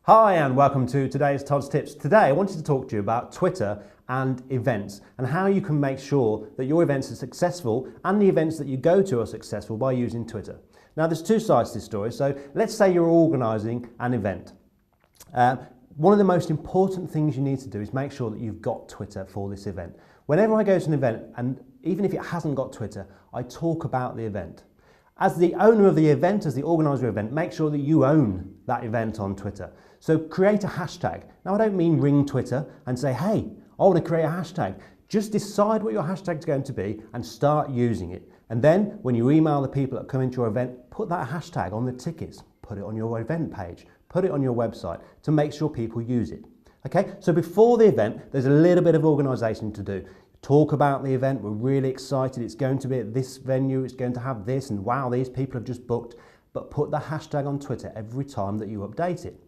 Hi and welcome to today's Todd's Tips. Today I wanted to talk to you about Twitter and events and how you can make sure that your events are successful and the events that you go to are successful by using Twitter. Now there's two sides to this story, so let's say you're organising an event. One of the most important things you need to do is make sure that you've got Twitter for this event. Whenever I go to an event, and even if it hasn't got Twitter, I talk about the event. As the owner of the event, as the organiser of the event, make sure that you own that event on Twitter. So create a hashtag. Now I don't mean ring Twitter and say, hey, I want to create a hashtag. Just decide what your hashtag is going to be and start using it. And then when you email the people that come into your event, put that hashtag on the tickets, put it on your event page, put it on your website to make sure people use it. Okay, so before the event, there's a little bit of organisation to do. Talk about the event, we're really excited, it's going to be at this venue, it's going to have this, and wow, these people have just booked. But put the hashtag on Twitter every time that you update it.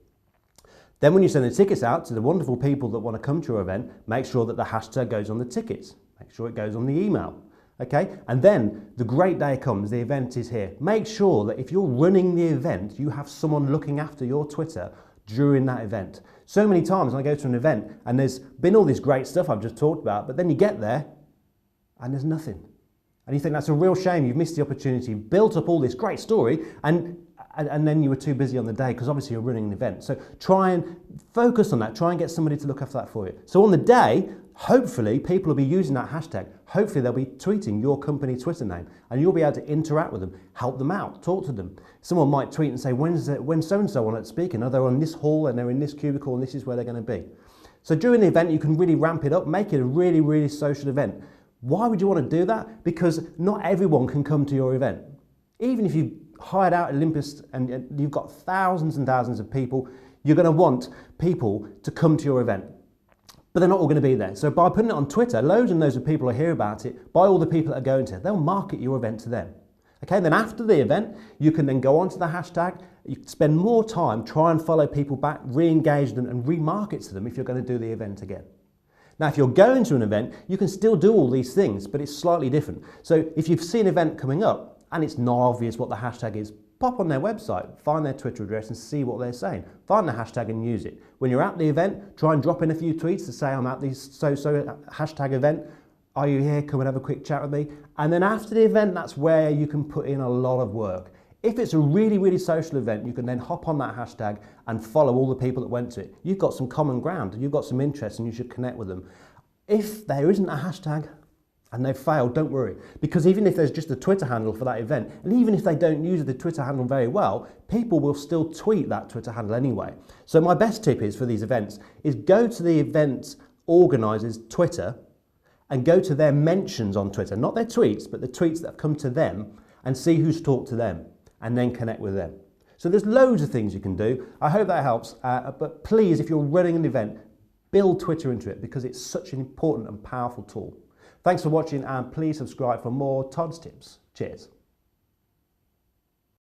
Then when you send the tickets out to the wonderful people that want to come to your event, make sure that the hashtag goes on the tickets. Make sure it goes on the email. Okay? And then the great day comes, the event is here. Make sure that if you're running the event, you have someone looking after your Twitter during that event. So many times I go to an event and there's been all this great stuff I've just talked about, but then you get there and there's nothing. And you think that's a real shame, you've missed the opportunity, you've built up all this great story and then you were too busy on the day because obviously you're running an event. So try and focus on that, try and get somebody to look after that for you. So on the day, hopefully people will be using that hashtag, hopefully they'll be tweeting your company Twitter name and you'll be able to interact with them, help them out, talk to them. Someone might tweet and say, when's so-and-so on at speaking? Are they on this hall and they're in this cubicle and this is where they're going to be? So during the event you can really ramp it up, make it a really, really social event. Why would you want to do that? Because not everyone can come to your event. Even if you hired out Olympus and you've got thousands and thousands of people, you're going to want people to come to your event. But they're not all going to be there. So by putting it on Twitter, loads and loads of people will hear about it by all the people that are going to it. They'll market your event to them. Okay, then after the event, you can then go onto the hashtag, you can spend more time, try and follow people back, re-engage them and remarket to them if you're going to do the event again. Now, if you're going to an event, you can still do all these things, but it's slightly different. So if you see an event coming up and it's not obvious what the hashtag is, pop on their website, find their Twitter address and see what they're saying. Find the hashtag and use it. When you're at the event, try and drop in a few tweets to say, I'm at this so-so hashtag event. Are you here? Come and have a quick chat with me. And then after the event, that's where you can put in a lot of work. If it's a really, really social event, you can then hop on that hashtag and follow all the people that went to it. You've got some common ground, you've got some interest and you should connect with them. If there isn't a hashtag and they've failed, don't worry. Because even if there's just a Twitter handle for that event, and even if they don't use the Twitter handle very well, people will still tweet that Twitter handle anyway. So my best tip is for these events is go to the event organizer's Twitter and go to their mentions on Twitter, not their tweets, but the tweets that have come to them and see who's talked to them. And then connect with them. So there's loads of things you can do. I hope that helps, but please, if you're running an event, build Twitter into it because it's such an important and powerful tool. Thanks for watching and please subscribe for more Todd's Tips. Cheers.